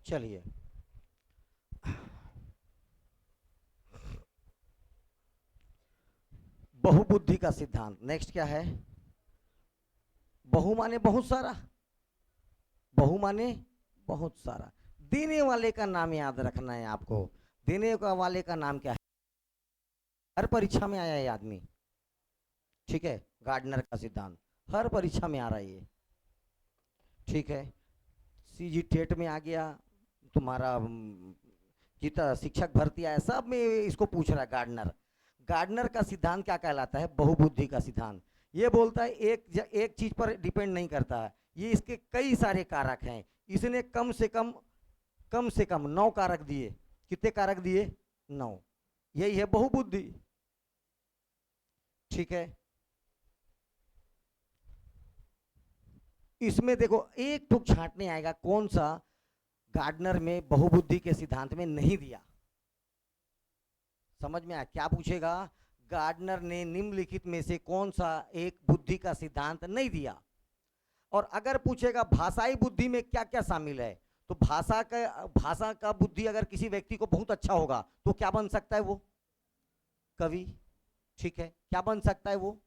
चलिए, बहुबुद्धि का सिद्धांत। नेक्स्ट क्या है? बहु माने बहुत सारा, बहु माने बहुत सारा। देने वाले का नाम याद रखना है आपको। देने वाले का नाम क्या है? हर परीक्षा में आया है आदमी, ठीक है। गार्डनर का सिद्धांत हर परीक्षा में आ रहा है ये, ठीक है। सीजी टेट में आ गया तुम्हारा, जितना शिक्षक भर्ती आया सब में इसको पूछ रहा है गार्डनर। गार्डनर का सिद्धांत क्या कहलाता है? बहुबुद्धि का सिद्धांत। ये बोलता है एक चीज पर डिपेंड नहीं करता है, ये इसके कई सारे कारक हैं। इसने कम से कम 9 कारक दिए। कितने कारक दिए? 9। यही है बहुबुद्धि, ठीक है। इसमें देखो एक ठुक छांटने आएगा कौन सा गार्डनर में बहुबुद्धि के सिद्धांत में नहीं दिया। समझ में आया? क्या पूछेगा? गार्डनर ने निम्नलिखित में से कौन सा एक बुद्धि का सिद्धांत नहीं दिया। और अगर पूछेगा भाषाई बुद्धि में क्या क्या शामिल है, तो भाषा का बुद्धि अगर किसी व्यक्ति को बहुत अच्छा होगा तो क्या बन सकता है? वो कवि, ठीक है। क्या बन सकता है? वो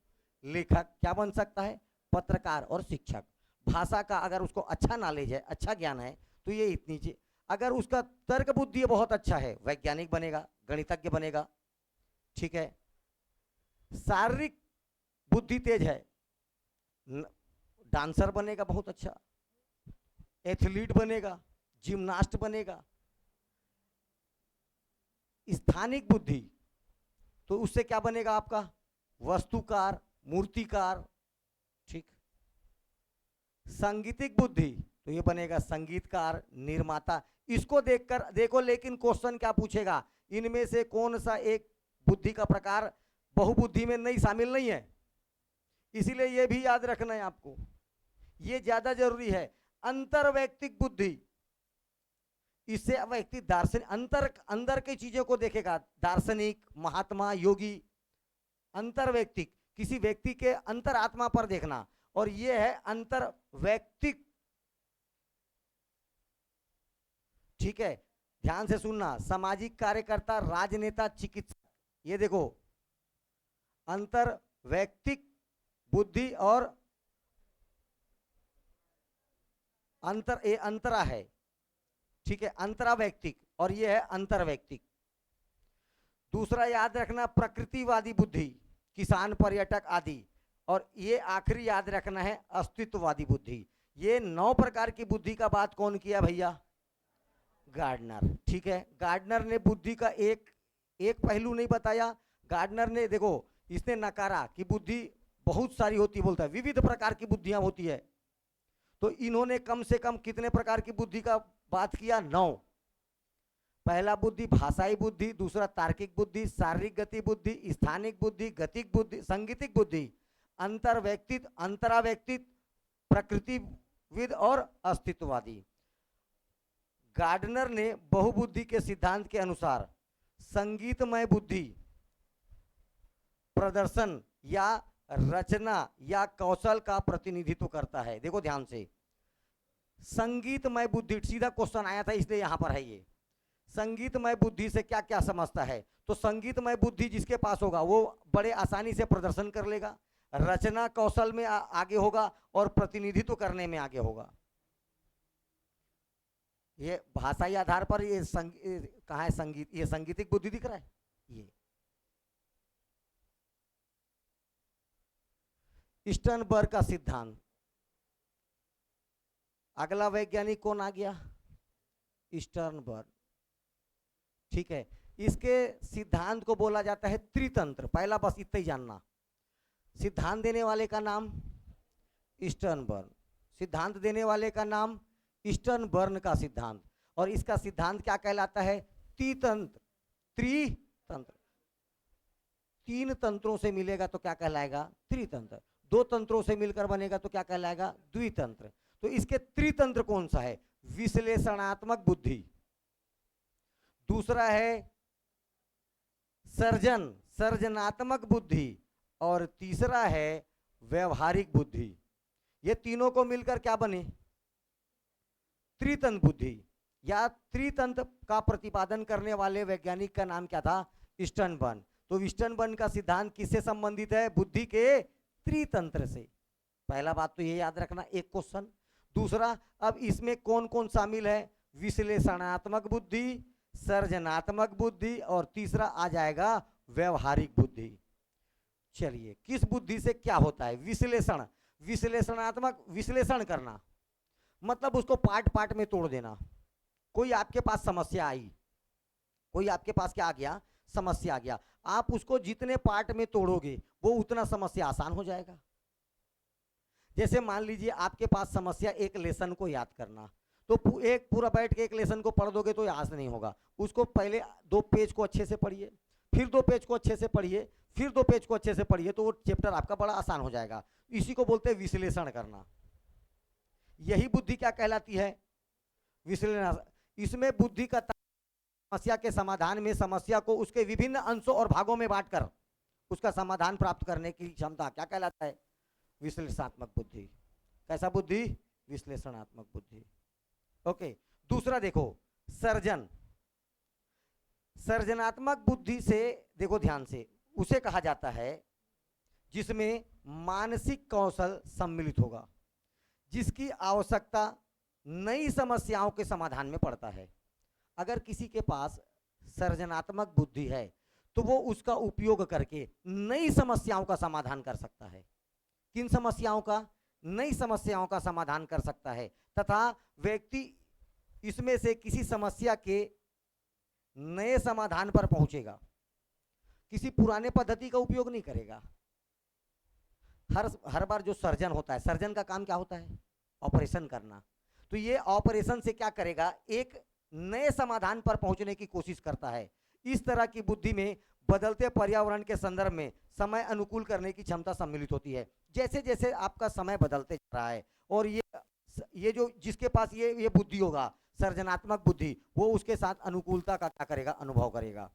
लेखक। क्या बन सकता है? पत्रकार और शिक्षक। भाषा का अगर उसको अच्छा नॉलेज है, अच्छा ज्ञान है, तो ये इतनी चीज। अगर उसका तर्क बुद्धि बहुत अच्छा है, वैज्ञानिक बनेगा, गणितज्ञ बनेगा, ठीक है। शारीरिक बुद्धि तेज है, डांसर बनेगा बहुत अच्छा, एथलीट बनेगा, जिम्नास्ट बनेगा। स्थानिक बुद्धि, तो उससे क्या बनेगा आपका? वस्तुकार, मूर्तिकार, ठीक। सांगीतिक बुद्धि, तो ये बनेगा संगीतकार, निर्माता। इसको देखकर देखो, लेकिन क्वेश्चन क्या पूछेगा? इनमें से कौन सा एक बुद्धि का प्रकार बहुबुद्धि में नहीं शामिल नहीं है। इसीलिए ये भी याद रखना है आपको, ये ज्यादा जरूरी है। अंतरवैयक्तिक बुद्धि, इससे व्यक्ति दार्शनिक अंदर की चीजों को देखेगा। दार्शनिक, महात्मा, योगी। अंतरवैयक्तिक, किसी व्यक्ति के अंतरात्मा पर देखना। और ये है अंतरवैयक्तिक, ठीक है। ध्यान से सुनना। सामाजिक कार्यकर्ता, राजनेता, चिकित्सक। ये देखो, अंतरवैयक्तिक बुद्धि और अंतरा है, ठीक है। अंतरावैयक्तिक और ये है अंतरवैयक्तिक। दूसरा याद रखना प्रकृतिवादी बुद्धि, किसान, पर्यटक आदि। और ये आखिरी याद रखना है अस्तित्ववादी बुद्धि। ये 9 प्रकार की बुद्धि का बात कौन किया भैया? गार्डनर, ठीक है। गार्डनर ने बुद्धि का एक पहलू नहीं बताया। गार्डनर ने देखो, इसने नकारा कि बुद्धि बहुत सारी होती है, बोलता है विविध प्रकार की बुद्धियां होती है। तो इन्होंने कम से कम कितने प्रकार की बुद्धि का बात किया? 9। पहला बुद्धि भाषाई बुद्धि, दूसरा तार्किक बुद्धि, शारीरिक गति बुद्धि, स्थानिक बुद्धि, गतिक बुद्धि, संगीतिक बुद्धि, अंतरवैयक्तिक, अंतरावैयक्तिक, प्रकृतिविद और अस्तित्ववादी। गार्डनर ने बहुबुद्धि के सिद्धांत के अनुसार संगीतमय बुद्धि प्रदर्शन या रचना या कौशल का प्रतिनिधित्व करता है। देखो ध्यान से, संगीतमय बुद्धि, सीधा क्वेश्चन आया था इसलिए यहां पर है ये। संगीतमय बुद्धि से क्या क्या समझता है? तो संगीतमय बुद्धि जिसके पास होगा वो बड़े आसानी से प्रदर्शन कर लेगा, रचना कौशल में आगे होगा और प्रतिनिधित्व करने में आगे होगा। ये भाषाई आधार पर ये कहाँ है संगीत? ये संगीतिक बुद्धि दिख रहा है ये। स्टर्नबर्ग का सिद्धांत। अगला वैज्ञानिक कौन आ गया? स्टर्नबर्ग, ठीक है। इसके सिद्धांत को बोला जाता है त्रितंत्र। पहला बस इतना ही जानना, सिद्धांत देने वाले का नाम स्टर्नबर्ग, सिद्धांत देने वाले का नाम स्टर्नबर्ग का सिद्धांत। और इसका सिद्धांत क्या कहलाता है? त्रितंत्र। त्रितंत्र, 3 तंत्रों से मिलेगा तो क्या कहलाएगा? त्रितंत्र। 2 तंत्रों से मिलकर बनेगा तो क्या कहलाएगा? द्वितंत्र। तो इसके त्रितंत्र कौन सा है? विश्लेषणात्मक बुद्धि, दूसरा है सर्जनात्मक बुद्धि, और तीसरा है व्यवहारिक बुद्धि। ये तीनों को मिलकर क्या बने? त्रितंत्र बुद्धि। या त्रितंत्र का प्रतिपादन करने वाले वैज्ञानिक का नाम क्या था? स्टर्नबर्न। तो स्टर्नबर्न का सिद्धांत किससे संबंधित है? बुद्धि के त्रितंत्र से। पहला बात तो ये याद रखना, एक क्वेश्चन। दूसरा, अब इसमें कौन कौन शामिल है? विश्लेषणात्मक बुद्धि, सर्जनात्मक बुद्धि, और तीसरा आ जाएगा व्यवहारिक बुद्धि। चलिए, किस बुद्धि से क्या होता है? विश्लेषण, विश्लेषणात्मक, विश्लेषण करना मतलब उसको पार्ट पार्ट में तोड़ देना। कोई आपके पास समस्या आई, कोई आपके पास क्या आ गया? समस्या आ गया। आप उसको जितने पार्ट में तोड़ोगे वो उतना समस्या आसान हो जाएगा। जैसे मान लीजिए आपके पास समस्या एक लेसन को याद करना, तो एक पूरा बैठ के एक लेसन को पढ़ दोगे तो याद नहीं होगा। उसको पहले 2 पेज को अच्छे से पढ़िए, फिर 2 पेज को अच्छे से पढ़िए, फिर 2 पेज को अच्छे से पढ़िए, तो वो चैप्टर आपका बड़ा आसान हो जाएगा। इसी को बोलते हैं विश्लेषण करना। यही बुद्धि क्या कहलाती है? विश्लेषण। इसमें बुद्धि का समस्या के समाधान में समस्या को उसके विभिन्न अंशों और भागों में बांटकर उसका समाधान प्राप्त करने की क्षमता क्या कहलाता है? विश्लेषणात्मक बुद्धि। कैसा बुद्धि? विश्लेषणात्मक बुद्धि। ओके। दूसरा देखो, सर्जन। सर्जनात्मक बुद्धि से देखो ध्यान से, उसे कहा जाता है जिसमें मानसिक कौशल सम्मिलित होगा, जिसकी आवश्यकता नई समस्याओं के समाधान में पड़ता है। अगर किसी के पास सर्जनात्मक बुद्धि है तो वो उसका उपयोग करके नई समस्याओं का समाधान कर सकता है। किन समस्याओं का? नई समस्याओं का समाधान कर सकता है, तथा व्यक्ति इसमें से किसी समस्या के नए समाधान पर पहुंचेगा, किसी पुराने पद्धति का उपयोग नहीं करेगा। हर बार जो सर्जन होता है, सर्जन का काम क्या होता है? ऑपरेशन करना। तो ये ऑपरेशन से क्या करेगा? एक नए समाधान पर पहुंचने की कोशिश करता है। इस तरह की बुद्धि में बदलते पर्यावरण के संदर्भ में समय अनुकूल करने की क्षमता सम्मिलित होती है। जैसे जैसे आपका समय बदलते जा रहा है और ये जो जिसके पास ये बुद्धि होगा, सर्जनात्मक बुद्धि, वो उसके साथ अनुकूलता का क्या करेगा? अनुभव करेगा।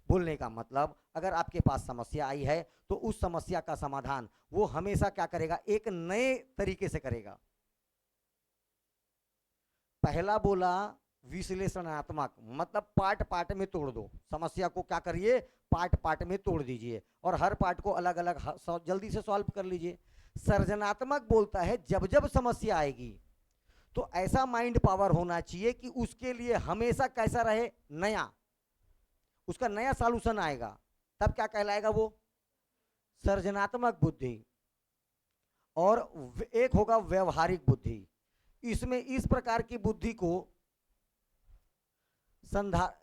बोलने का मतलब, अगर आपके पास समस्या आई है तो उस समस्या का समाधान वो हमेशा क्या करेगा? एक नए तरीके से करेगा। पहला बोला विश्लेषणात्मक, मतलब पार्ट पार्ट में तोड़ दो समस्या को। क्या करिए? पार्ट पार्ट में तोड़ दीजिए और हर पार्ट को अलग अलग जल्दी से सॉल्व कर लीजिए। सर्जनात्मक बोलता है जब जब समस्या आएगी तो ऐसा माइंड पावर होना चाहिए कि उसके लिए हमेशा कैसा रहे? नया। उसका नया सॉल्यूशन आएगा, तब क्या कहलाएगा? वो सर्जनात्मक बुद्धि। और एक होगा व्यवहारिक बुद्धि। इसमें इस प्रकार की बुद्धि को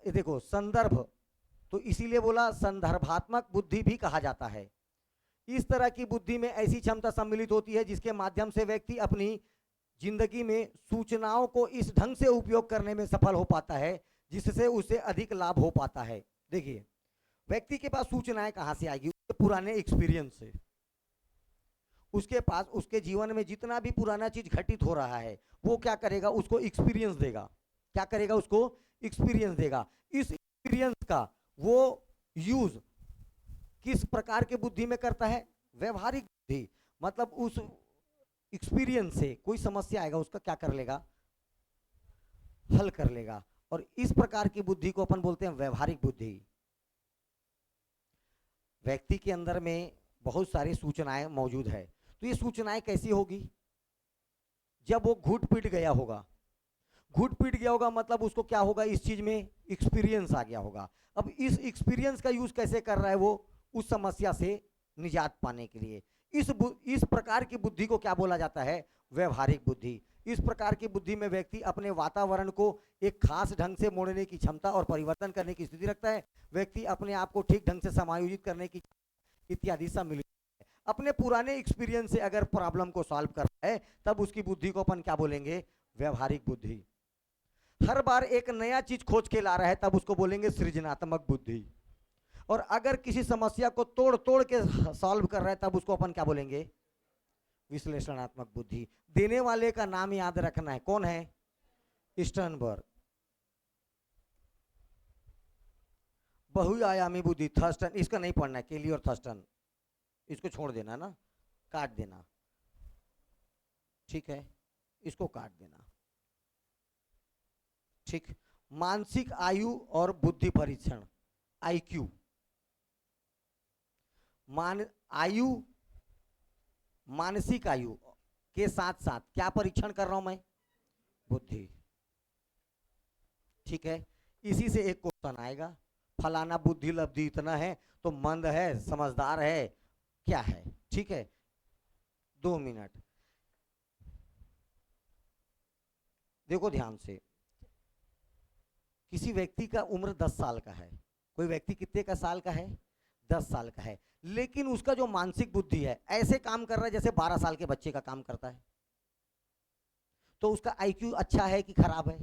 देखो संदर्भ, तो इसीलिए बोला संदर्भात्मक बुद्धि भी कहा जाता है। इस तरह की बुद्धि में ऐसी क्षमता सम्मिलित होती है जिसके माध्यम से व्यक्ति अपनी जिंदगी में सूचनाओं को इस ढंग से उपयोग करने में सफल हो पाता है जिससे उसे अधिक लाभ हो पाता है। देखिए, व्यक्ति के पास सूचनाएं कहां से आएगी? उसके पुराने एक्सपीरियंस से। उसके पास उसके जीवन में जितना भी पुराना चीज घटित हो रहा है वो क्या करेगा? उसको एक्सपीरियंस देगा। क्या करेगा? उसको एक्सपीरियंस देगा। इस एक्सपीरियंस का वो यूज किस प्रकार के बुद्धि में करता है? व्यवहारिक बुद्धि। मतलब उस एक्सपीरियंस से कोई समस्या आएगा उसका क्या कर लेगा? हल कर लेगा। और इस प्रकार की बुद्धि को अपन बोलते हैं व्यवहारिक बुद्धि। व्यक्ति के अंदर में बहुत सारी सूचनाएं मौजूद है, तो ये सूचनाएं कैसी होगी? जब वो घुट पिट गया होगा। घुट पिट गया होगा मतलब उसको क्या होगा? इस चीज में एक्सपीरियंस आ गया होगा। अब इस एक्सपीरियंस का यूज कैसे कर रहा है वो? उस समस्या से निजात पाने के लिए। इस प्रकार की बुद्धि को क्या बोला जाता है? व्यवहारिक बुद्धि। इस प्रकार की बुद्धि में व्यक्ति अपने वातावरण को एक खास ढंग से मोड़ने की क्षमता और परिवर्तन करने की स्थिति रखता है। व्यक्ति अपने आप को ठीक ढंग से समायोजित करने की इत्यादि सम्मिलित है। अपने पुराने एक्सपीरियंस से अगर प्रॉब्लम को सॉल्व कर रहा है तब उसकी बुद्धि को अपन क्या बोलेंगे? व्यवहारिक बुद्धि। हर बार एक नया चीज खोज के ला रहा है तब उसको बोलेंगे सृजनात्मक बुद्धि। और अगर किसी समस्या को तोड़ तोड़ के सॉल्व कर रहा है तब उसको अपन क्या बोलेंगे? विश्लेषणात्मक बुद्धि। देने वाले का नाम याद रखना है, कौन है? स्टर्नबर्ग। बहुआयामी बुद्धि, थर्स्टन। इसका नहीं पढ़ना है, केली और थर्स्टन, इसको छोड़ देना ना, काट देना, ठीक है, इसको काट देना, ठीक। मानसिक आयु और बुद्धि परीक्षण, आईक्यू। आयु, मानसिक आयु के साथ साथ क्या परीक्षण कर रहा हूं मैं? बुद्धि। ठीक है। इसी से एक क्वेश्चन आएगा, फलाना बुद्धि लब्धि इतना है तो मंद है, समझदार है, क्या है? ठीक है, 2 मिनट देखो ध्यान से। किसी व्यक्ति का उम्र 10 साल का है, कोई व्यक्ति कितने का साल का है? 10 साल का है, लेकिन उसका जो मानसिक बुद्धि है ऐसे काम कर रहा है जैसे 12 साल के बच्चे का काम करता है। तो उसका आईक्यू अच्छा है कि खराब है?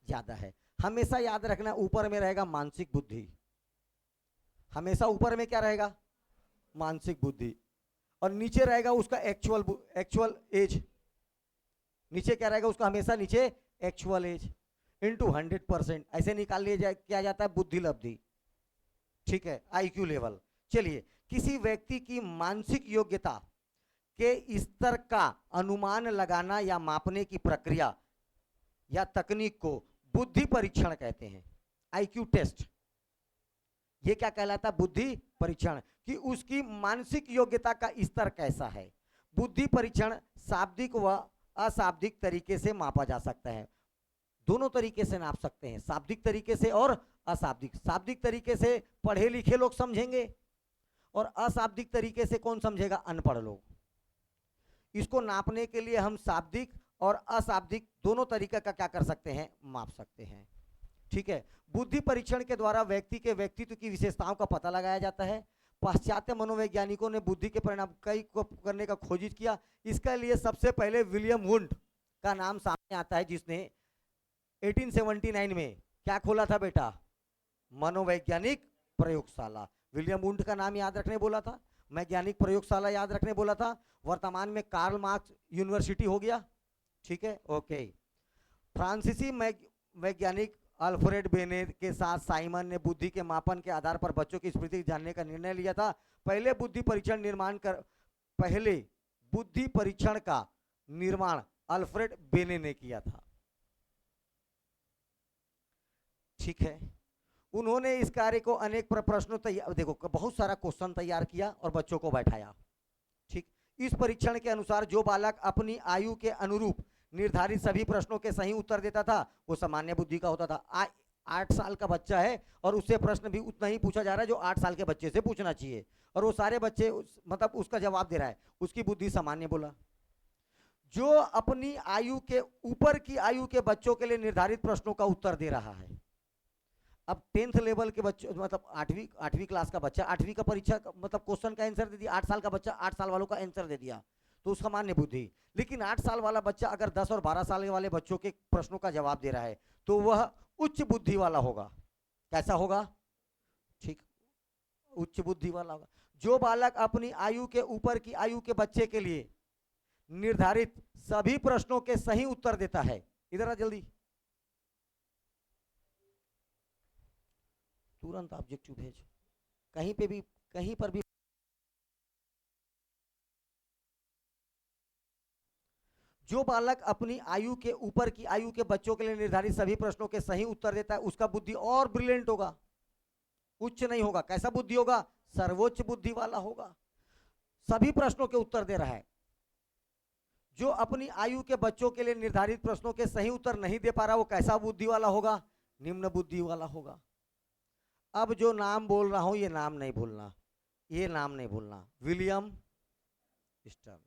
ज्यादा है। हमेशा याद रखना, ऊपर में रहेगा मानसिक बुद्धि, हमेशा ऊपर में क्या रहेगा? मानसिक बुद्धि, और नीचे रहेगा उसका एक्चुअल एज। नीचे क्या रहेगा उसका? हमेशा नीचे एक्चुअल एज इंटू 100%, ऐसे निकाल लिया क्या जाता है? बुद्धि लब्धि। ठीक है, आईक्यू लेवल। चलिए, किसी व्यक्ति की मानसिक योग्यता के स्तर का अनुमान लगाना या मापने की प्रक्रिया या तकनीक को बुद्धि परीक्षण कहते हैं, आईक्यू टेस्ट। ये क्या कहलाता है? बुद्धि परीक्षण, कि उसकी मानसिक योग्यता का स्तर कैसा है। बुद्धि परीक्षण शाब्दिक व अशाब्दिक तरीके से मापा जा सकता है, दोनों तरीके से नाप सकते हैं, शाब्दिक तरीके से और अशाब्दिक। शाब्दिक तरीके से पढ़े लिखे लोग समझेंगे, और अशाब्दिक तरीके से कौन समझेगा? अनपढ़ लोग। इसको नापने के लिए हम शाब्दिक और अशाब्दिक दोनों तरीके का क्या कर सकते हैं? माप सकते हैं। ठीक है। बुद्धि परीक्षण के द्वारा व्यक्ति के व्यक्तित्व की विशेषताओं का पता लगाया जाता है। पाश्चात्य मनोवैज्ञानिकों ने बुद्धि के परिणाम कई को करने का खोजित किया। इसके लिए सबसे पहले विलियम वुंड का नाम सामने आता है, जिसने 1879 में क्या खोला था बेटा? मनोवैज्ञानिक प्रयोगशाला। विलियम वुंड का नाम याद रखने बोला था, वैज्ञानिक प्रयोगशाला याद रखने बोला था। वर्तमान में कार्ल मार्क्स यूनिवर्सिटी हो गया। ठीक है, ओके। फ्रांसीसी वैज्ञानिक अल्फ्रेड बेने के साथ साइमन ने बुद्धि के मापन के आधार पर बच्चों की स्मृति जानने का निर्णय लिया था। पहले बुद्धि परीक्षण का निर्माण अल्फ्रेड बेने ने किया था। ठीक है। उन्होंने इस कार्य को अनेक प्रश्नों तैयार, देखो बहुत सारा क्वेश्चन तैयार किया और बच्चों को बैठाया। ठीक। इस परीक्षण के अनुसार जो बालक अपनी आयु के अनुरूप निर्धारित सभी प्रश्नों के सही उत्तर देता था वो सामान्य बुद्धि का होता था। 8 साल का बच्चा है और उससे प्रश्न भी उतना ही पूछा जा रहा है जो 8 साल के बच्चे से पूछना चाहिए, और वो सारे बच्चे मतलब उसका जवाब दे रहा है, उसकी बुद्धि सामान्य बोला। जो अपनी आयु के ऊपर की आयु के बच्चों के लिए निर्धारित प्रश्नों का उत्तर दे रहा है। अब 10th लेवल के बच्चे, मतलब 8वीं क्लास का बच्चा 8वीं का परीक्षा मतलब क्वेश्चन का आंसर दे दिया, 8 साल का बच्चा 8 साल वालों का आंसर दे दिया, तो उसका मान्य बुद्धि। लेकिन 8 साल वाला बच्चा अगर 10 और 12 साल वाले बच्चों के प्रश्नों का जवाब दे रहा है तो वह उच्च बुद्धि वाला होगा। कैसा होगा? ठीक, उच्च बुद्धि वाला होगा। जो बालक अपनी आयु के ऊपर की आयु के बच्चे के लिए निर्धारित सभी प्रश्नों के सही उत्तर देता है, इधर आ जल्दी, तुरंत ऑब्जेक्टिव भेज, कहीं पे भी कहीं पर भी। जो बालक अपनी आयु के ऊपर की आयु के बच्चों के लिए निर्धारित सभी प्रश्नों के सही उत्तर देता है उसका बुद्धि और ब्रिलियंट होगा, उच्च नहीं होगा। कैसा बुद्धि होगा? सर्वोच्च बुद्धि वाला होगा, सभी प्रश्नों के उत्तर दे रहा है। जो अपनी आयु के बच्चों के लिए निर्धारित प्रश्नों के सही उत्तर नहीं दे पा रहा वो कैसा बुद्धि वाला होगा? निम्न बुद्धि वाला होगा। अब जो नाम बोल रहा हूं ये नाम नहीं भूलना, ये नाम नहीं भूलना। विलियम स्टर्न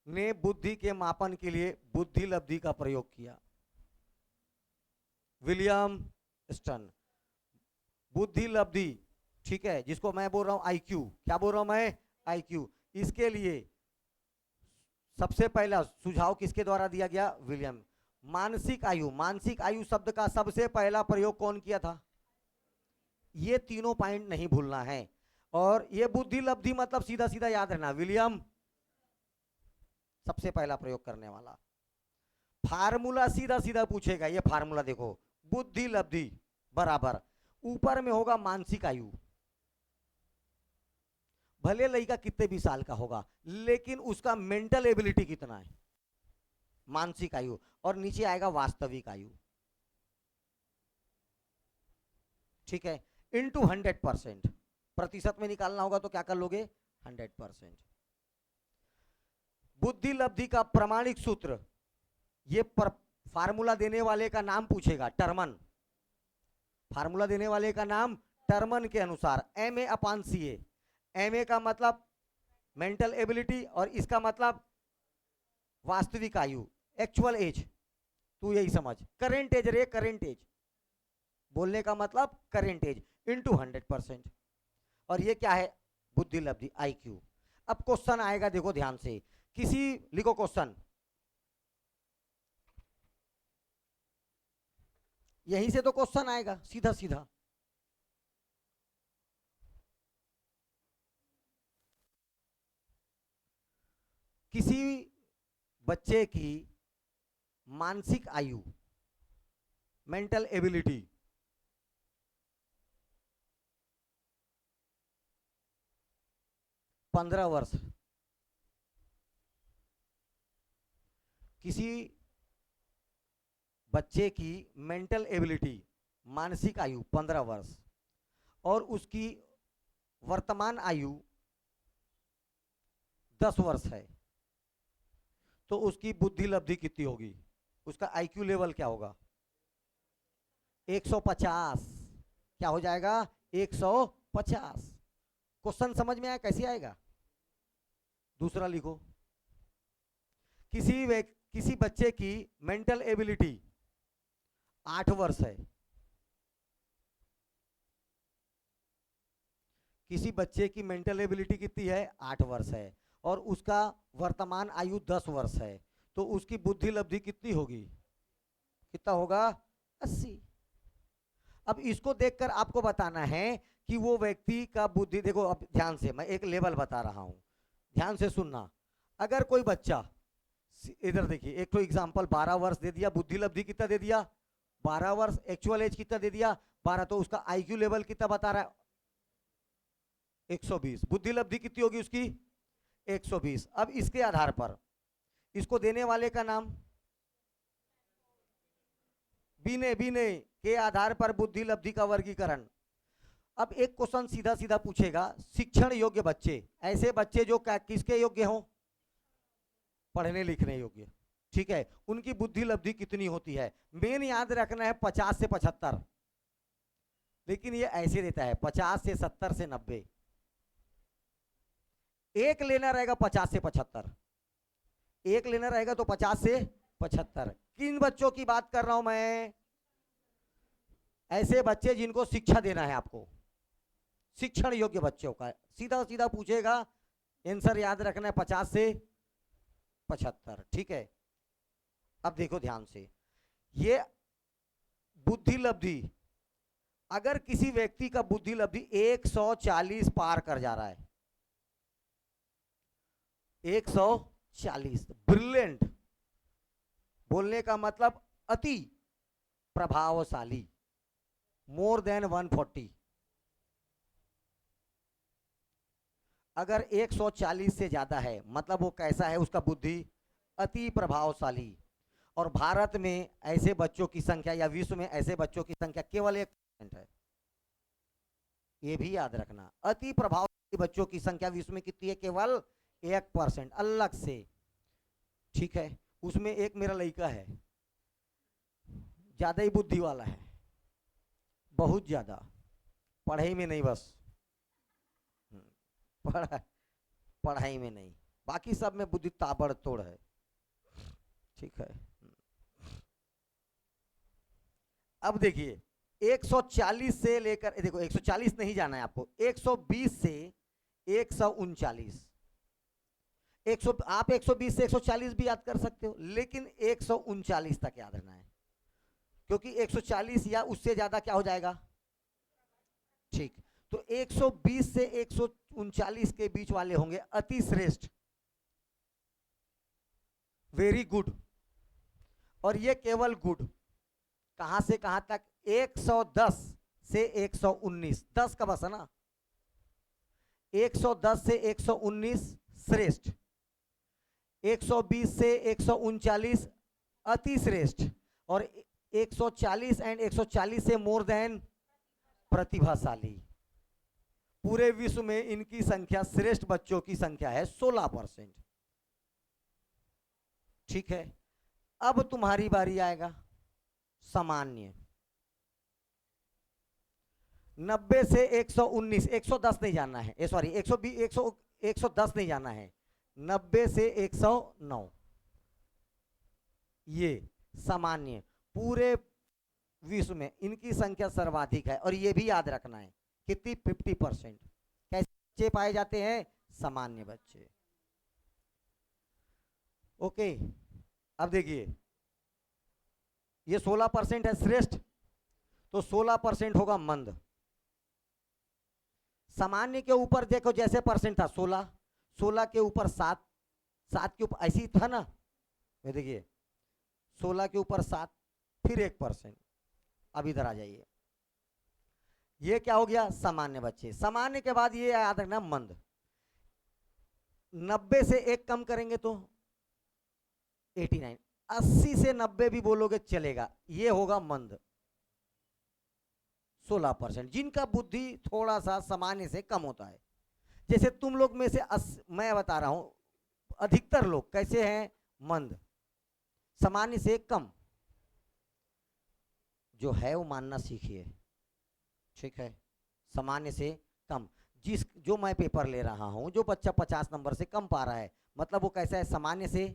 ने बुद्धि के मापन के लिए बुद्धि लब्धि का प्रयोग किया। विलियम स्टर्न, बुद्धि लब्धि, ठीक है, जिसको मैं बोल रहा हूं आईक्यू। क्या बोल रहा हूं मैं? आईक्यू। इसके लिए सबसे पहला सुझाव किसके द्वारा दिया गया? विलियम। मानसिक आयु, मानसिक आयु शब्द का सबसे पहला प्रयोग कौन किया था? ये तीनों पॉइंट नहीं भूलना है। और ये बुद्धि लब्धि मतलब सीधा सीधा याद रहना, विलियम सबसे पहला प्रयोग करने वाला। फार्मूला सीधा सीधा पूछेगा, ये फार्मूला देखो, बुद्धि लब्धि बराबर ऊपर में होगा मानसिक आयु, भले लड़का कितने भी साल का होगा लेकिन उसका मेंटल एबिलिटी कितना है। मानसिक आयु, और नीचे आएगा वास्तविक आयु। ठीक है, इंटू 100%, प्रतिशत में निकालना होगा तो क्या कर लोगे, 100%। बुद्धि लब्धि का प्रमाणिक सूत्र, ये फार्मूला देने वाले का नाम पूछेगा, टर्मन। फार्मूला देने वाले का नाम टर्मन के अनुसार MA/CA। MA का मतलब मेंटल एबिलिटी और इसका मतलब वास्तविक आयु, एक्चुअल एज। तू यही समझ, करेंट एज रे, करेंट एज, बोलने का मतलब करेंट एज इंटू 100%। और ये क्या है, बुद्धि लब्धि IQ। अब क्वेश्चन आएगा, देखो ध्यान से, किसी, लिखो क्वेश्चन, यहीं से तो क्वेश्चन आएगा सीधा सीधा। किसी बच्चे की मानसिक आयु, मेंटल एबिलिटी, पंद्रह वर्ष। किसी बच्चे की मेंटल एबिलिटी, मानसिक आयु 15 वर्ष, और उसकी वर्तमान आयु 10 वर्ष है, तो उसकी बुद्धि लब्धि कितनी होगी, उसका IQ लेवल क्या होगा, 150। क्या हो जाएगा, 150। क्वेश्चन समझ में आया कैसे आएगा। दूसरा लिखो, किसी बच्चे की मेंटल एबिलिटी 8 वर्ष है, किसी बच्चे की मेंटल एबिलिटी कितनी है, 8 वर्ष है, और उसका वर्तमान आयु 10 वर्ष है, तो उसकी बुद्धि लब्धि कितनी होगी, कितना होगा, 80। अब इसको देखकर आपको बताना है कि वो व्यक्ति का बुद्धि, देखो अब ध्यान से, मैं एक लेवल बता रहा हूं, ध्यान से सुनना। अगर कोई बच्चा, इधर देखिए, एक तो एग्जांपल 12 वर्ष दे दिया, बुद्धि लब्धि कितना दे दिया, 12 वर्ष, एक्चुअल एज कितना दे दिया, 12, तो उसका IQ लेवल कितना बता रहा है, 120। बुद्धि लब्धि कितनी होगी उसकी, 120। अब इसके आधार पर, इसको देने वाले का नाम, बीने के आधार पर बुद्धि लब्धि का वर्गीकरण। अब एक क्वेश्चन सीधा सीधा पूछेगा, शिक्षण योग्य बच्चे, ऐसे बच्चे जो किसके योग्य हो, पढ़ने लिखने योग्य, ठीक है, उनकी बुद्धि लब्धि कितनी होती है। मेन याद रखना है 50 से 75, लेकिन ये ऐसे देता है 50 से 70 से 90, एक लेना रहेगा 50 से 75, एक लेना रहेगा तो 50 से 75। किन बच्चों की बात कर रहा हूं मैं, ऐसे बच्चे जिनको शिक्षा देना है आपको, शिक्षण योग्य बच्चों का, सीधा सीधा पूछेगा, आंसर याद रखना है 50 से 75, ठीक है। अब देखो ध्यान से, ये बुद्धि लब्धि, अगर किसी व्यक्ति का बुद्धि लब्धि 140 पार कर जा रहा है, 140, ब्रिलियंट, बोलने का मतलब अति प्रभावशाली, मोर देन 140। अगर 140 से ज्यादा है, मतलब वो कैसा है, उसका बुद्धि अति प्रभावशाली। और भारत में ऐसे बच्चों की संख्या, या विश्व में ऐसे बच्चों की संख्या केवल 1% है, ये भी याद रखना। अति प्रभावशाली बच्चों की संख्या विश्व में कितनी है, केवल 1%, अलग से, ठीक है। उसमें एक मेरा लड़का है, ज्यादा ही बुद्धि वाला है, बहुत ज्यादा, पढ़ाई में नहीं, बस पढ़ाई में नहीं, बाकी सब में बुद्धि ताबड़तोड़ है, ठीक है। अब देखिए 140 से लेकर, देखो 140 नहीं जाना है आपको, 120 से 139, आप 120 से 140 भी याद कर सकते हो, लेकिन 139 तक याद रहना है, क्योंकि 140 या उससे ज्यादा क्या हो जाएगा, ठीक। तो 120 से 139 के बीच वाले होंगे अति श्रेष्ठ, वेरी गुड। और ये केवल गुड, कहां से कहां तक, 110 से 119, 10 का बस है ना, 110 से 119 श्रेष्ठ, 120 से 139 अति श्रेष्ठ, और 140 एंड 140 से मोर देन प्रतिभाशाली। पूरे विश्व में इनकी संख्या, श्रेष्ठ बच्चों की संख्या है 16%। ठीक है, अब तुम्हारी बारी आएगा सामान्य। 90 से 119, 110 नहीं जाना है, सॉरी 120, 110 नहीं जाना है, 90 से 109, ये सामान्य। पूरे विश्व में इनकी संख्या सर्वाधिक है, और ये भी याद रखना है कितनी, 50%। कैसे बच्चे पाए जाते हैं, सामान्य बच्चे। ओके, अब देखिए ये 16% है श्रेष्ठ, तो 16% होगा मंद। सामान्य के ऊपर देखो जैसे परसेंट था 16, 16 के ऊपर 7, 7 के ऊपर ऐसी था ना, ये देखिए 16 के ऊपर 7, फिर 1%। अब इधर आ जाइए, ये क्या हो गया, सामान्य बच्चे। सामान्य के बाद ये याद रखना मंद। 90 से 1 कम करेंगे तो 89, 80 से 90 भी बोलोगे चलेगा, ये होगा मंद। 16%, जिनका बुद्धि थोड़ा सा सामान्य से कम होता है। जैसे तुम लोग में से मैं बता रहा हूं, अधिकतर लोग कैसे हैं, मंद, सामान्य से कम। जो है वो मानना सीखिए, ठीक है, सामान्य से कम। जो मैं पेपर ले रहा हूं, जो बच्चा 50 नंबर से कम पा रहा है, मतलब वो कैसा है, सामान्य से।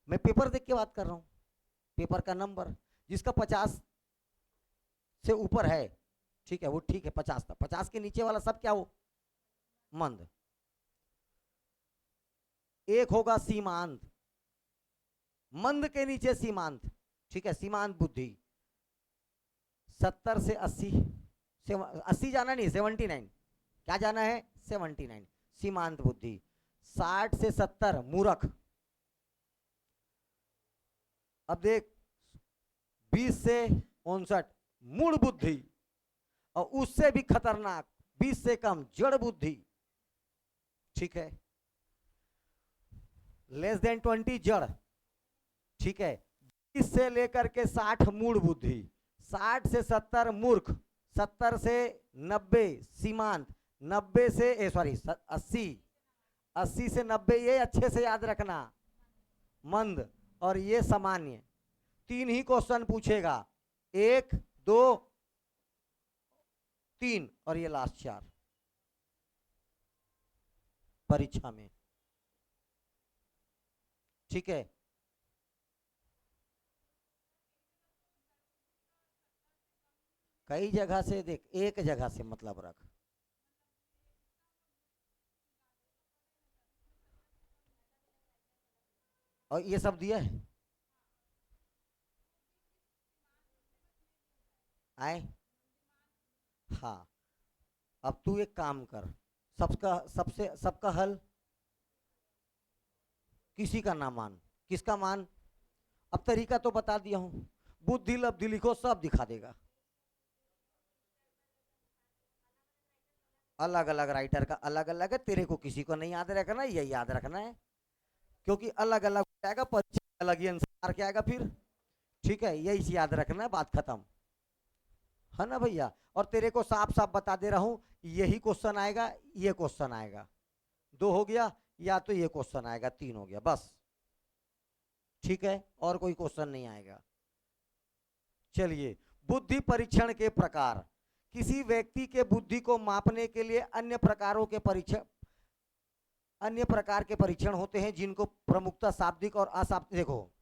मैं पेपर देख के बात कर रहा हूं, पेपर का नंबर। जिसका 50 से ऊपर है, ठीक है, वो ठीक है, 50 था, 50 के नीचे वाला सब क्या हो, मंद। एक होगा सीमांत, मंद के नीचे सीमांत, ठीक है, सीमांत बुद्धि। 70 से 80, 80 जाना नहीं, 79, क्या जाना है, 79, सीमांत बुद्धि। 60 से 70 मूर्ख। अब देख 20 से 59 मूढ़ बुद्धि, और उससे भी खतरनाक 20 से कम जड़ बुद्धि, ठीक है, लेस देन 20 जड़, ठीक है। 20 से लेकर के 60 मूढ़ बुद्धि, 60 से 70 मूर्ख, 70 से 90 सीमांत, 90 से 80 से 90, ये अच्छे से याद रखना, मंद, और ये सामान्य। 3 ही क्वेश्चन पूछेगा, 1, 2, 3, और ये लास्ट 4 परीक्षा में, ठीक है। कई जगह से देख, एक जगह से मतलब रख। और ये सब दिया है, आए, हाँ। अब तू एक काम कर, सबका हल किसी का ना मान, किसका मान। अब तरीका तो बता दिया हूं, बुद्धि लब्धि लिखो, सब दिखा देगा। अलग अलग राइटर का अलग अलग है, तेरे को किसी को नहीं याद रखना, ये याद रखना है, क्योंकि अलग अलग हो जाएगा, परीक्षा अलग ही आंसर क्या आएगा फिर, ठीक है, यही याद रखना है, बात खत्म है ना भैया। और तेरे को साफ साफ बता दे रहा हूं, यही क्वेश्चन आएगा, ये क्वेश्चन आएगा, 2 हो गया, या तो ये क्वेश्चन आएगा, 3 हो गया, बस, ठीक है, और कोई क्वेश्चन नहीं आएगा। चलिए, बुद्धि परीक्षण के प्रकार। किसी व्यक्ति के बुद्धि को मापने के लिए अन्य प्रकार के परीक्षण होते हैं, जिनको प्रमुखता शाब्दिक और अशाब्दिक, देखो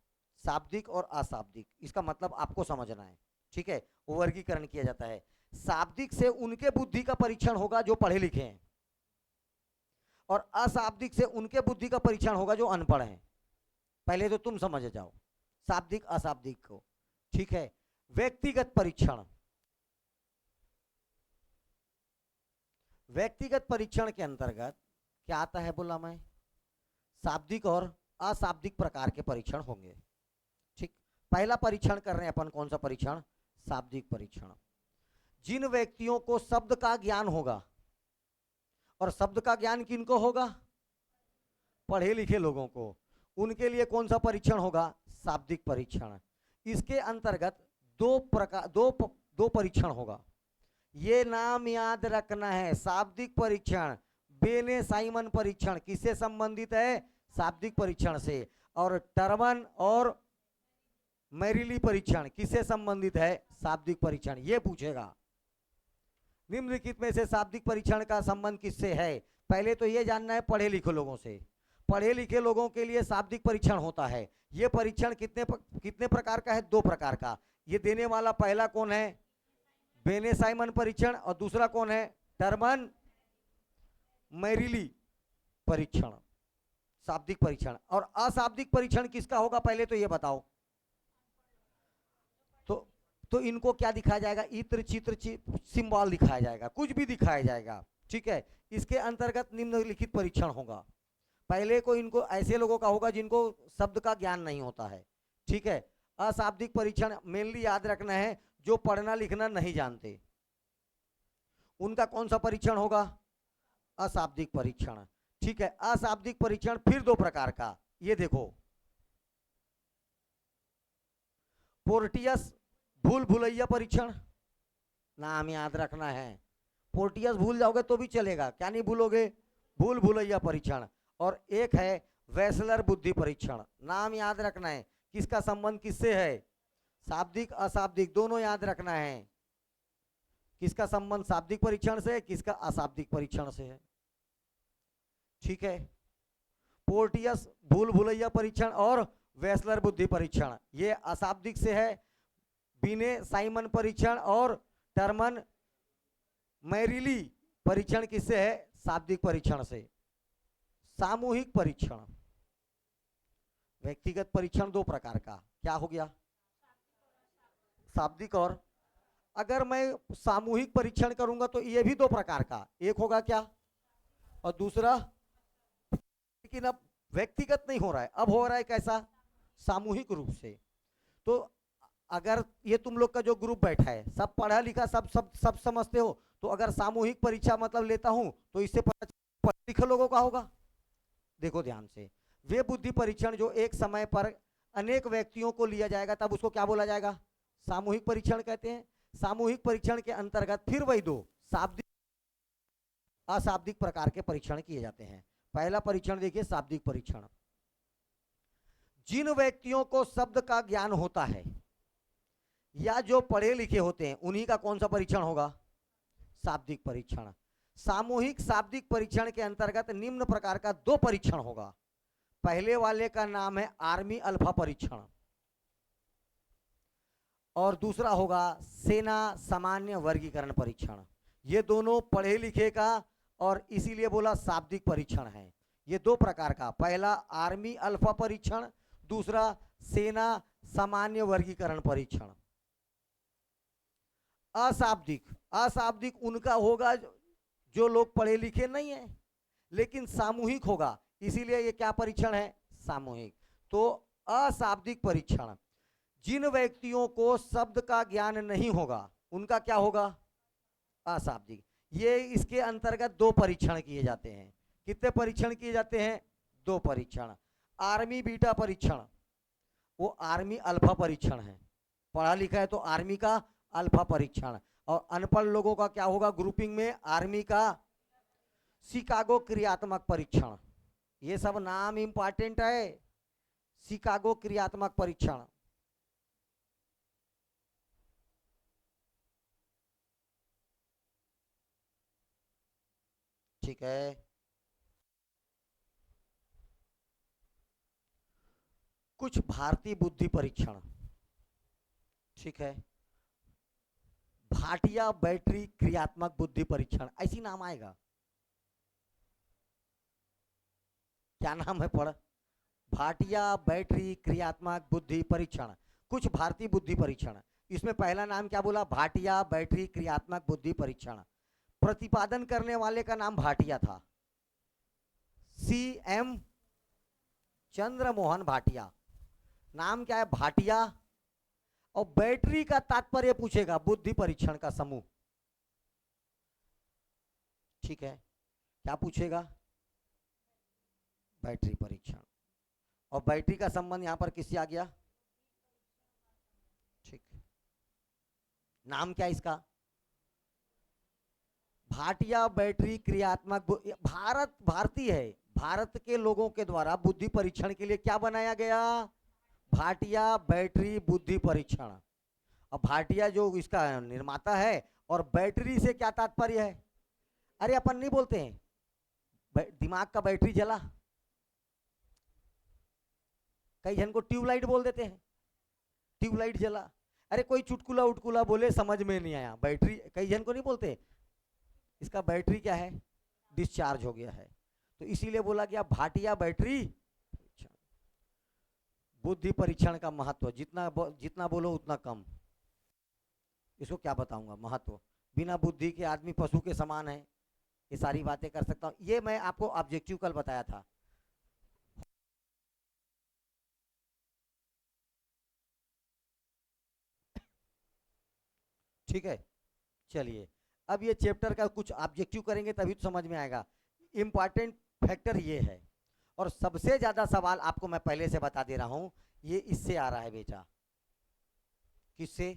शाब्दिक और अशाब्दिक, इसका मतलब आपको समझना है, ठीक है, वर्गीकरण किया जाता है। शाब्दिक से उनके बुद्धि का परीक्षण होगा जो पढ़े लिखे हैं, और अशाब्दिक से उनके बुद्धि का परीक्षण होगा जो अनपढ़ हैं। पहले तो तुम समझ जाओ शाब्दिक अशाब्दिक को, ठीक है। व्यक्तिगत परीक्षण, व्यक्तिगत परीक्षण के अंतर्गत क्या आता है, बोला मैं, शाब्दिक और अशाब्दिक प्रकार के परीक्षण होंगे, ठीक। पहला परीक्षण कर रहे हैं अपन, कौन सा परीक्षण, शाब्दिक परीक्षण। जिन व्यक्तियों को शब्द का ज्ञान होगा, और शब्द का ज्ञान किनको होगा, पढ़े लिखे लोगों को, उनके लिए कौन सा परीक्षण होगा, शाब्दिक परीक्षण। इसके अंतर्गत दो परीक्षण होगा। ये नाम याद रखना है, शाब्दिक परीक्षण बेने साइमन परीक्षण किससे संबंधित है? शाब्दिक परीक्षण से। और टर्मन और मैरिली परीक्षण किससे संबंधित है? शाब्दिक परीक्षण। ये पूछेगा निम्नलिखित में से शाब्दिक परीक्षण का संबंध किससे है? पहले तो ये जानना है पढ़े लिखे लोगों से। पढ़े लिखे लोगों के लिए शाब्दिक परीक्षण होता है। ये परीक्षण कितने प्रकार का है? 2 प्रकार का। ये देने वाला पहला कौन है? बेने साइमन परीक्षण। और दूसरा कौन है? टर्मन मैरिली परीक्षण, शाब्दिक परीक्षण। और अशाब्दिक परीक्षण किसका होगा पहले तो ये बताओ। तो इनको क्या दिखाया जाएगा? इत्र चित्र सिंबल दिखाया जाएगा, कुछ भी दिखाया जाएगा। ठीक है, इसके अंतर्गत निम्नलिखित परीक्षण होगा। पहले को इनको ऐसे लोगों का होगा जिनको शब्द का ज्ञान नहीं होता है। ठीक है, अशाब्दिक परीक्षण मेनली याद रखना है जो पढ़ना लिखना नहीं जानते, उनका कौन सा परीक्षण होगा? अशाब्दिक परीक्षण। ठीक है, अशाब्दिक परीक्षण फिर 2 प्रकार का। ये देखो, पोर्टियस भूल भुलैया परीक्षण, नाम याद रखना है। पोर्टियस भूल जाओगे तो भी चलेगा, क्या नहीं भूलोगे? भूल भुलैया परीक्षण। और एक है वेसलर बुद्धि परीक्षण, नाम याद रखना है। किसका संबंध किससे है? शाब्दिक अशाब्दिक दोनों याद रखना है। किसका संबंध शाब्दिक परीक्षण से, किसका अशाब्दिक परीक्षण से है। ठीक है, पोर्टियस भूल भुलैया परीक्षण और वेसलर बुद्धि परीक्षण ये अशाब्दिक से है। बीने साइमन परीक्षण और टर्मन मैरिली परीक्षण किससे है? शाब्दिक परीक्षण से। सामूहिक परीक्षण, व्यक्तिगत परीक्षण 2 प्रकार का। क्या हो गया? शाब्दिक और। अगर मैं सामूहिक परीक्षण करूंगा तो ये भी 2 प्रकार का, एक होगा क्या और दूसरा, लेकिन अब व्यक्तिगत नहीं हो रहा है, अब हो रहा है कैसा? सामूहिक रूप से। तो अगर ये तुम लोग का जो ग्रुप बैठा है सब पढ़ा लिखा सब समझते हो, तो अगर सामूहिक परीक्षा मतलब लेता हूं तो इससे पढ़े लिखे लोगों का होगा। देखो ध्यान से, वे बुद्धि परीक्षण जो एक समय पर अनेक व्यक्तियों को लिया जाएगा तब उसको क्या बोला जाएगा? सामूहिक परीक्षण कहते हैं। सामूहिक परीक्षण के अंतर्गत फिर वही 2 शाब्दिक अशाब्दिक प्रकार के परीक्षण किए जाते हैं। पहला परीक्षण देखिए, शाब्दिक परीक्षण। जिन व्यक्तियों को शब्द का ज्ञान होता है या जो पढ़े लिखे होते हैं उन्हीं का कौन सा परीक्षण होगा? शाब्दिक परीक्षण। सामूहिक शाब्दिक परीक्षण के अंतर्गत निम्न प्रकार का 2 परीक्षण होगा। पहले वाले का नाम है आर्मी अल्फा परीक्षण और दूसरा होगा सेना सामान्य वर्गीकरण परीक्षण। ये दोनों पढ़े लिखे का और इसीलिए बोला शाब्दिक परीक्षण है। ये 2 प्रकार का, पहला आर्मी अल्फा परीक्षण, दूसरा सेना सामान्य वर्गीकरण परीक्षण। अशाब्दिक उनका होगा जो लोग पढ़े लिखे नहीं है, लेकिन सामूहिक होगा, इसीलिए ये क्या परीक्षण है? सामूहिक। तो अशाब्दिक परीक्षण, जिन व्यक्तियों को शब्द का ज्ञान नहीं होगा उनका क्या होगा? अशाब्दिक। ये इसके अंतर्गत 2 परीक्षण किए जाते हैं। कितने परीक्षण किए जाते हैं? 2 परीक्षण। आर्मी बीटा परीक्षण, वो आर्मी अल्फा परीक्षण है। पढ़ा लिखा है तो आर्मी का अल्फा परीक्षण, और अनपढ़ लोगों का क्या होगा ग्रुपिंग में? आर्मी का शिकागो क्रियात्मक परीक्षण। ये सब नाम इंपॉर्टेंट है। शिकागो क्रियात्मक परीक्षण। ठीक है, कुछ भारतीय बुद्धि परीक्षण। ठीक है, भाटिया बैटरी क्रियात्मक बुद्धि परीक्षण, ऐसी नाम आएगा। क्या नाम है? पढ़, भाटिया बैटरी क्रियात्मक बुद्धि परीक्षण, कुछ भारतीय बुद्धि परीक्षण। इसमें पहला नाम क्या बोला? भाटिया बैटरी क्रियात्मक बुद्धि परीक्षण। प्रतिपादन करने वाले का नाम भाटिया था, CM चंद्रमोहन भाटिया। नाम क्या है? भाटिया। और बैटरी का तात्पर्य पूछेगा बुद्धि परीक्षण का समूह। ठीक है, क्या पूछेगा? बैटरी परीक्षण। और बैटरी का संबंध यहां पर किससे आ गया? ठीक, नाम क्या इसका? भाटिया बैटरी क्रियात्मक भारतीय है। भारत के लोगों के द्वारा बुद्धि परीक्षण के लिए क्या बनाया गया? भाटिया बैटरी बुद्धि परीक्षण। अब भाटिया जो इसका निर्माता है, और बैटरी से क्या तात्पर्य है? अरे अपन नहीं बोलते हैं दिमाग का बैटरी जला, कई जन को ट्यूबलाइट बोल देते हैं, ट्यूबलाइट जला। अरे कोई चुटकुला उटकुला बोले समझ में नहीं आया, बैटरी कई जन को नहीं बोलते, इसका बैटरी क्या है? डिस्चार्ज हो गया है। तो इसीलिए बोला गया भाटिया बैटरी परीक्षण। बुद्धि परीक्षण का महत्व जितना बोलो उतना कम। इसको क्या बताऊंगा महत्व? बिना बुद्धि के आदमी पशु के समान है, ये सारी बातें कर सकता हूं। ये मैं आपको ऑब्जेक्टिव कल बताया था। ठीक है, चलिए अब ये चैप्टर का कुछ ऑब्जेक्टिव करेंगे तभी तो समझ में आएगा। इंपॉर्टेंट फैक्टर ये है, और सबसे ज्यादा सवाल आपको मैं पहले से बता दे रहा हूं, ये इससे आ रहा है बेटा। किससे?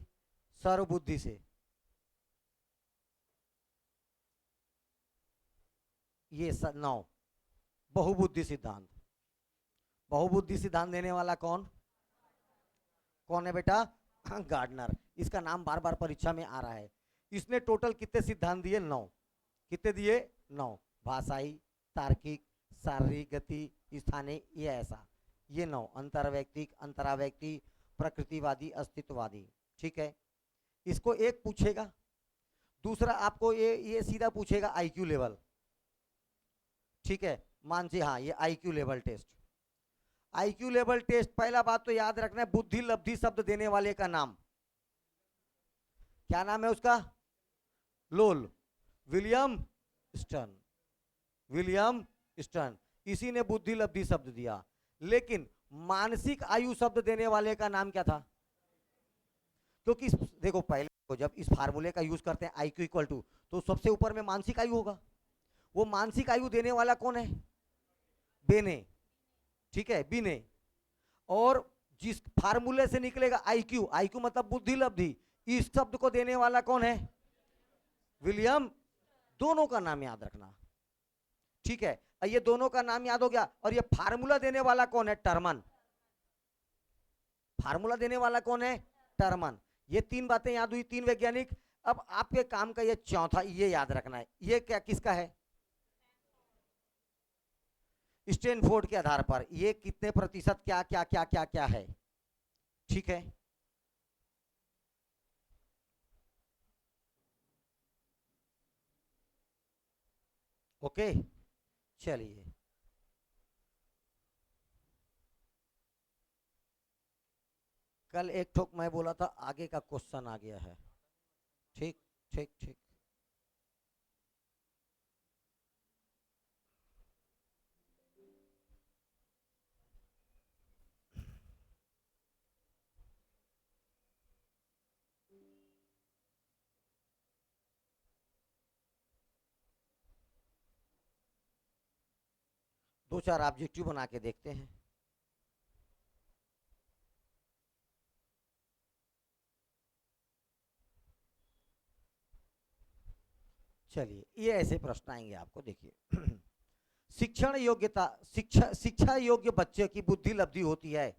सर्वबुद्धि से। ये 9 बहुबुद्धि सिद्धांत। बहुबुद्धि सिद्धांत देने वाला कौन कौन है बेटा? गार्डनर। इसका नाम बार बार परीक्षा में आ रहा है। इसने टोटल कितने सिद्धांत दिए? 9। कितने दिए? 9। भाषाई, तार्किक, शारीरिक गति, स्थानीय, ये ऐसा, ये 9। अंतर्वैयक्तिक, अंतरावैयक्तिक, प्रकृतिवादी, अस्तित्ववादी। ठीक है, इसको एक पूछेगा। दूसरा आपको ये सीधा पूछेगा आईक्यू लेवल। ठीक है, मानसी, हाँ ये IQ level test. IQ level test, पहला बात तो याद रखना है, बुद्धि लब्धि शब्द देने वाले का नाम क्या नाम है उसका? लोल, विलियम स्टर्न। विलियम स्टर्न, इसी ने बुद्धि लब्धि शब्द दिया। लेकिन मानसिक आयु शब्द देने वाले का नाम क्या था? क्योंकि देखो पहले जब इस फार्मूले का यूज करते हैं आईक्यू इक्वल टू, तो सबसे ऊपर में मानसिक आयु होगा। वो मानसिक आयु देने वाला कौन है? बेने। ठीक है, बीने। और जिस फार्मूले से निकलेगा आईक्यू, आईक्यू मतलब बुद्धि लब्धि, इस शब्द को देने वाला कौन है? विलियम। दोनों का नाम याद रखना। ठीक है, ये दोनों का नाम याद हो गया। और ये फार्मूला देने वाला कौन है? टर्मन। फार्मूला देने वाला कौन है? टर्मन। ये 3 बातें याद हुई, 3 वैज्ञानिक। अब आपके काम का ये चौथा, ये याद रखना है, ये क्या किसका है? स्टैनफोर्ड के आधार पर ये कितने प्रतिशत क्या क्या क्या क्या क्या है। ठीक है, ओके, चलिए कल एक ठोक मैं बोला था आगे का क्वेश्चन आ गया है। ठीक ठीक ठीक, 2-4 ऑब्जेक्टिव बना के देखते हैं। चलिए ये ऐसे प्रश्न आएंगे आपको, देखिए शिक्षण योग्यता, शिक्षा योग्य बच्चे की बुद्धि लब्धि होती है,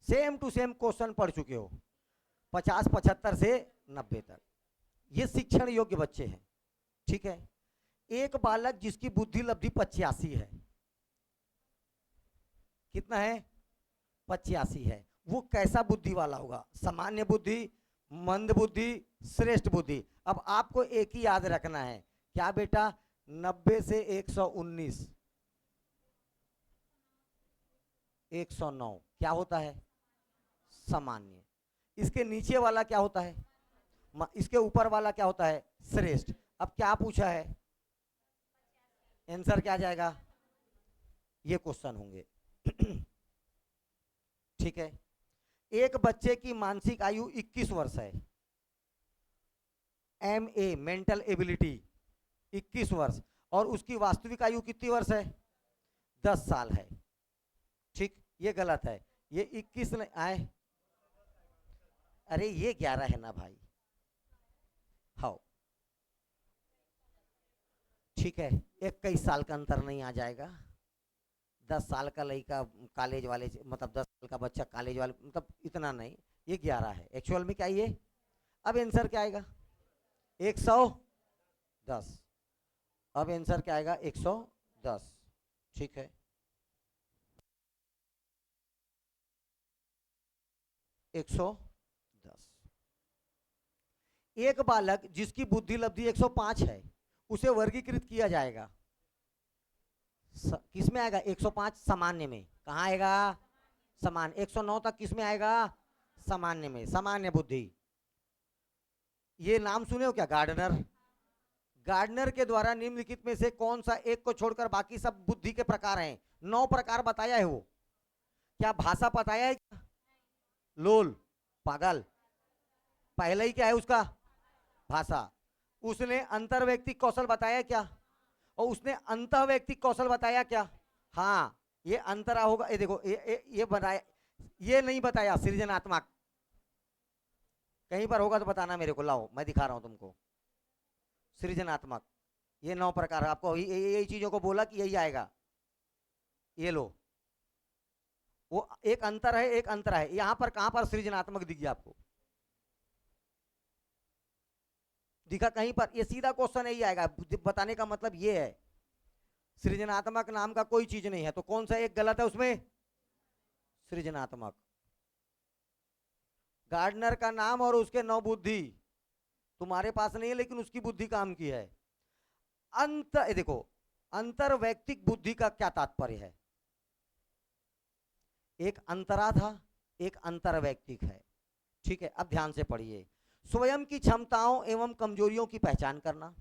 सेम टू सेम क्वेश्चन पढ़ चुके हो 50 75 से 90 तक। ये शिक्षण योग्य बच्चे हैं। ठीक है, एक बालक जिसकी बुद्धि लब्धि 85 है, कितना है? 85 है, वो कैसा बुद्धि वाला होगा? सामान्य बुद्धि, मंद बुद्धि, श्रेष्ठ बुद्धि। अब आपको एक ही याद रखना है, क्या बेटा? 90 से 119, 109 क्या होता है? सामान्य। इसके नीचे वाला क्या होता है? इसके ऊपर वाला क्या होता है? श्रेष्ठ। अब क्या पूछा है? आंसर क्या जाएगा? ये क्वेश्चन होंगे। ठीक है, एक बच्चे की मानसिक आयु 21 वर्ष है, MA मेंटल एबिलिटी 21 वर्ष, और उसकी वास्तविक आयु कितनी वर्ष है? 10 साल है। ठीक, ये गलत है, ये 21 आए, अरे ये 11 है ना भाई। हाँ ठीक है, 21 साल का अंतर नहीं आ जाएगा। 10 साल का लड़का कॉलेज वाले मतलब 10 साल का बच्चा कॉलेज वाले मतलब इतना नहीं, ये 11 है एक्चुअल में। क्या ये अब आंसर क्या आएगा? 110। अब आंसर क्या आएगा? 110। ठीक है, 110। एक बालक जिसकी बुद्धि लब्धि 105 है उसे वर्गीकृत किया जाएगा किसमें आएगा? 105 सामान्य में। कहाँ आएगा? सामान्य। 109 तक किसमें आएगा? सामान्य में, सामान्य बुद्धि। ये नाम सुने हो क्या? गार्डनर। गार्डनर के द्वारा निम्नलिखित में से कौन सा एक को छोड़कर बाकी सब बुद्धि के प्रकार हैं? 9 प्रकार बताया है वो। क्या भाषा बताया है क्या? लोल, पागल। पहले ही क्या है उसका? भाषा। उसने अंतर व्यक्तिक कौशल बताया क्या? और उसने अंत व्यक्तिक कौशल बताया क्या? हाँ, ये अंतरा होगा। ये देखो, ये बताया, ये नहीं बताया सृजनात्मक। कहीं पर होगा तो बताना मेरे को, लाओ मैं दिखा रहा हूं तुमको। सृजनात्मक, ये 9 प्रकार आपको यही चीजों को बोला कि यही आएगा। ये लो, वो एक अंतर है, एक अंतर है। यहां पर कहां पर सृजनात्मक दिख गया आपको? दिखा कहीं पर? ये सीधा क्वेश्चन यही आएगा। बताने का मतलब ये है, सृजनात्मक नाम का कोई चीज नहीं है। तो कौन सा एक गलत है उसमें? सृजनात्मक। गार्डनर का नाम और उसके 9 बुद्धि तुम्हारे पास नहीं है, लेकिन उसकी बुद्धि काम की है। देखो, अंतर वैयक्तिक बुद्धि का क्या तात्पर्य है? एक अंतरा था, एक अंतर वैयक्तिक है। ठीक है, अब ध्यान से पढ़िए। स्वयं की क्षमताओं एवं कमजोरियों की पहचान करना,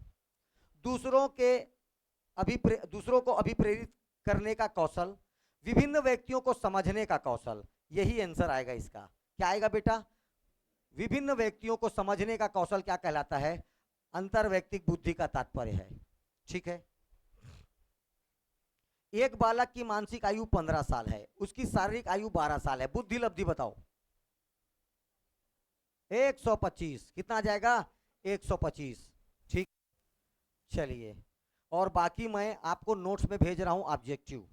दूसरों को अभिप्रेरित करने का कौशल, विभिन्न व्यक्तियों को समझने का कौशल। यही आंसर आएगा इसका। क्या आएगा बेटा? विभिन्न व्यक्तियों को समझने का कौशल क्या कहलाता है? अंतरवैयक्तिक बुद्धि का तात्पर्य है। ठीक है। एक बालक की मानसिक आयु 15 साल है, उसकी शारीरिक आयु 12 साल है। बुद्धि लब्धि बताओ। 125। कितना आ जाएगा? 125। ठीक, चलिए। और बाकी मैं आपको नोट्स में भेज रहा हूं ऑब्जेक्टिव,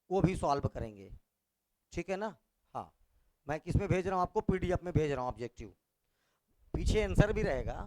वो भी सॉल्व करेंगे। ठीक है ना? हाँ, मैं किस में भेज रहा हूं आपको? पीडीएफ में भेज रहा हूं ऑब्जेक्टिव। पीछे आंसर भी रहेगा।